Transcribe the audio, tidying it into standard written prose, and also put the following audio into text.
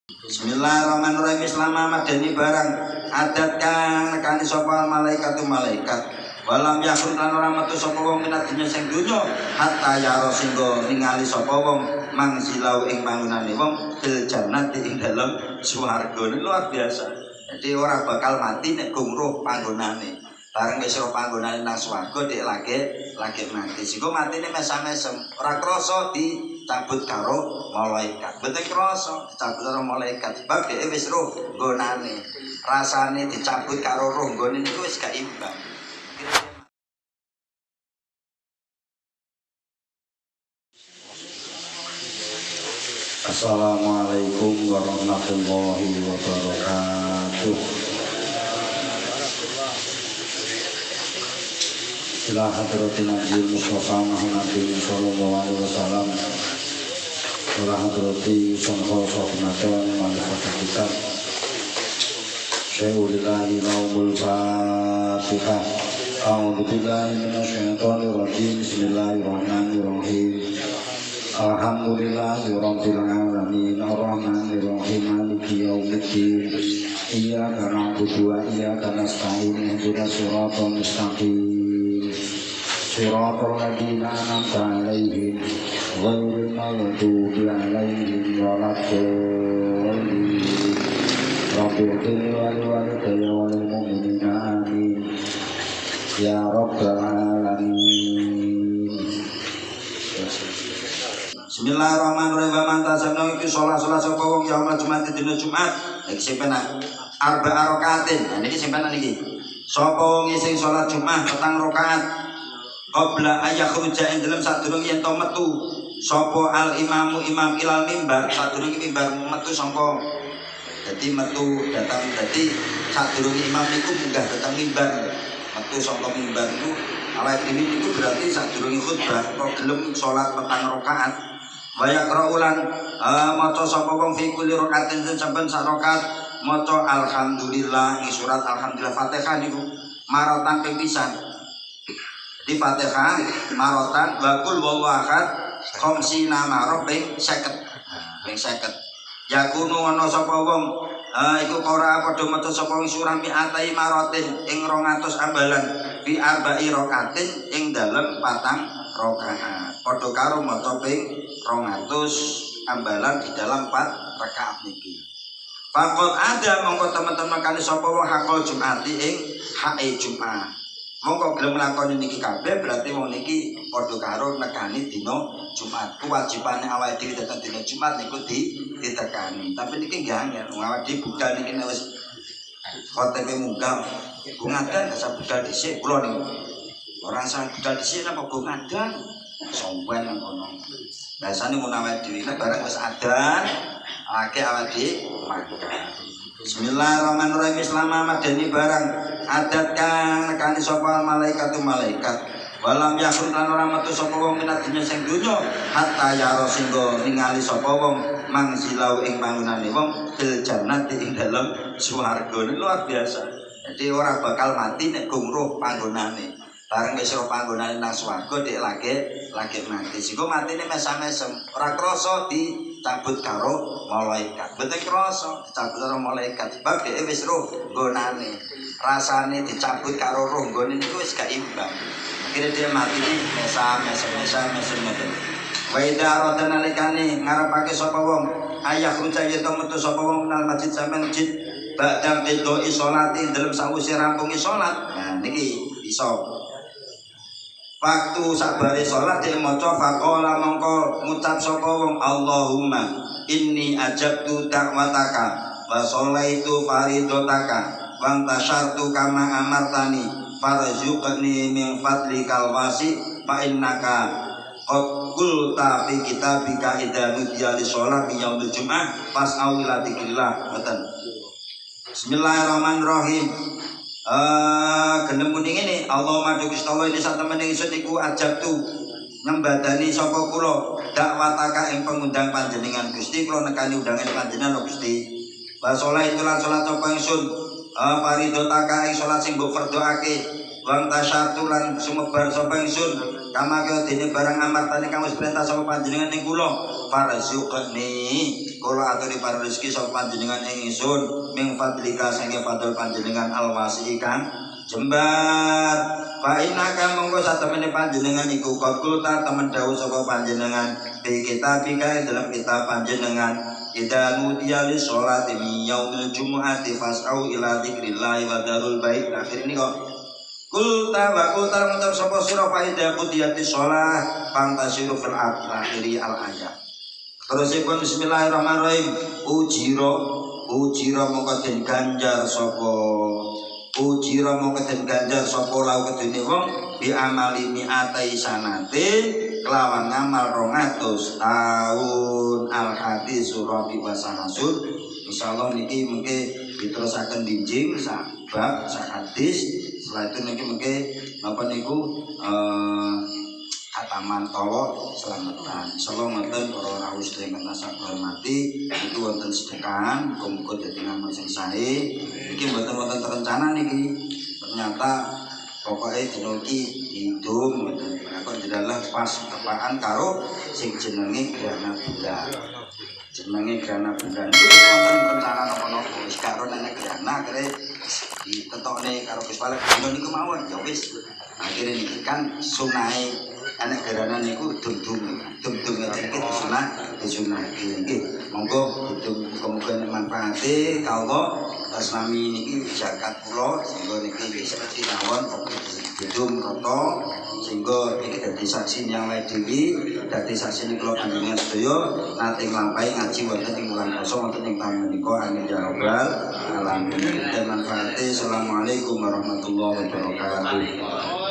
Bismillahirrahmanirrahim. Islam madani barang adat kang nekani sapa malaikat walam yakun lan ora metu sapa wong minat dunya sing dunya hatta yaro singgo ningali sapa wong mangsilau ing panggonane wong fil jannati ing dalem swarga. Luar biasa. Jadi orang bakal mati nek gumruh panggonane. Bareng wis ro panggonane nang swarga dhek lagi mati. Sing matine mesam-mesem ora krasa dicabut karo malaikat. Mboten krasa dicabut karo malaikat sebab dhek wis ro nggonane. Rasane dicabut karo roh nggone niku wis gak imbang. Assalamualaikum warahmatullahi wabarakatuh. Ila hadratin Nabi Mustafa Muhammadin sallallahu alaihi wasallam. Ila hadrati sanha sahabatan manfaat kitab. Syai'ulillahi naumul fatihah. A'udzu billahi minasyaitonir rajim. Bismillahirrahmanirrahim. Alhamdulillahi rabbil alamin arrahmanir rahim maliki yaumiddin iyyaka na'budu wa iyyaka nasta'in ihdinas siratal mustaqim siratal ladzina an'amta 'alaihim ghairil maghdubi 'alaihim waladdallin rabbil walidayya wal mu'minina amin ya rabbal alamin. Bismillahirrahmanirrahim. Man tasawwuf iki salat sapa wong yaumul Jumat dina Jumat iki simpenan arba'a rakaatin. Nah niki simpenan iki. Sapa wong sing salat Jumat 4 rakaat qabla ayakhruja ing dalem sadurunge yen to metu sapa al imamu imam ilal mimbar sadurunge mimbar metu sangka dadi metu datang dadi sadurunge imam niku munggah datang mimbar metu sangka mimbar niku awake dhewe niku berarti sadurunge khutbah kok gelem salat 4 rakaat. Waya kraulan maca sapa wong fi kulli rakaatin saben sak rakaat maca alhamdulillah ing surat alhamdulillah Fatihah niku marotan ping pisan. Di Fatihah marotan wa qul wallahu ahad khamsina marah ping 50. Ping 50. Yakunu ana sapa wong iku ora padha maca sapa wong surah mi'atai marotin ing 200 ambalan fi arba'i rakaatin ing dalem 4 rakaat. Padha karo maca ping 200 ambalan di dalam 4 rakaat niki. Faqad ada mongko teman-teman kali sapa wong hakul Jumati ing hae Jumat. Mongko gelem nglakoni niki kabeh berarti wong niki padha karo nekani dina Jumat. Kewajibane awake dhewe datang dina Jumat niku ditekani. Tapi niki nggih angel awake dhewe budal niki wis khotbah munggah. Bungadan gak budal dhisik kula niku. Ora usah budal dhisik napa bungadan. Sompen nang kono. Biasane mun awake dhewe nek barang wis adan, akeh awake dhewe makan. Bismillahirrahmanirrahim. Islam madani barang adat kang nekani sapa malaikat walam yakun lan ora metu sapa wong minat dunya sing dunya hatta yaro singgo ningali sapa wong mangsilau ing panggonane wong fil jannati ing dalem swarga. Luar biasa. Jadi ora bakal mati nek gumruh panggonane. Bareng wis ro panggonane nang swarga dhek lagi mati. Sing matine mesam-mesem ora krasa dicabut karo malaikat. Mboten krasa dicabut karo malaikat sebab dhek wis ro nggonane. Rasane dicabut karo roh nggone niku wis gak imbang. Akhire dia mati mesam-mesem mboten. Wa idza arada nalikane ngarepake sapa wong ayah ruca yen to metu sapa wong nang masjid sampean masjid badang itu isolati dalam sawise rampungi salat. Nah niki iso waktu sabare salat dia maca faqala mongko ngucap sapa wong Allahumma inni ajabtu da'wataka wa shallaitu faridotaka wa tashartu kama amartani farzuqni min fadlikal wasi fa innaka qulta fi kitabika idza nudiya li sholati yaumil jumu'ah fas'au ila dzikrillah. Bismillahirrahmanirrahim. Gelem muni ngene, Allahumma Gusti Allah ini sak temene ingsun iku ajabtu nyembadani sapa kula dakwataka ing pengundang panjenengan Gusti kula nekani undangan panjenengan Gusti. Wa sholat itu lan sholat sapa ingsun faridotaka ing sholat sing mbok fardhoake wa tasyatu lan sumebar sapa ingsun kama kaya dene barang amartane kang wis perintah sapa panjenengan ing kula farzuqni kula aturi para rezeki sapa panjenengan ing ingsun ming fadlika sange fadl panjenengan alwasi kang jembar fa inaka monggo satemene panjenengan iku kulta temen dawuh sapa panjenengan bi kitabika dalam kitab panjenengan idza nudiya li sholati min yaumil jumu'ati fas'au ila dzikrillah wa darul bait akhir ini kok kulta mengucap sapa sira fa idza qudiyati sholah fantasiru fil akhiri al ayat terusipun bismillahirrahmanirrahim ujira mongko den ganjar sapa ujira mongko den ganjar sapa lau kedene wong bi amali mi'atai sanatin kelawan ngamal 200 tahun al hadis surabi wasanasun insyaallah niki mengke diterusaken dinjing sak bab sak hadis setelah itu niki mengke napa niku khataman tawa selamatan insyaallah ngoten para rawuh sedherek ingkang hormati itu wonten sedekahan muga-muga dadi ngamal sing sae iki mboten wonten terencana niki ternyata pokoknya dina iki hidung ngoten kok jedalah pas tepaan karo sing jenenge gerhana bulan itu wonten rencana napa-napa wis karo nenek gerhana akhire ditetokne karo Gus Palek dina niku mawon ya wis akhire niki kan sunahe anak gerhana niku dum-dum iki sunah nggih monggo muga-muga manfaate kawula tasnami niki zakat kula sehingga niki bisa dinawon dum rata sehingga iki dadi saksi yang lain dewi dadi saksi kula panjenengan sedaya nate nglampahi ngaji wonten ing bulan puasa wonten ing taun menika amin ya rabbal alamin dan manfaate assalamualaikum warahmatullahi wabarakatuh.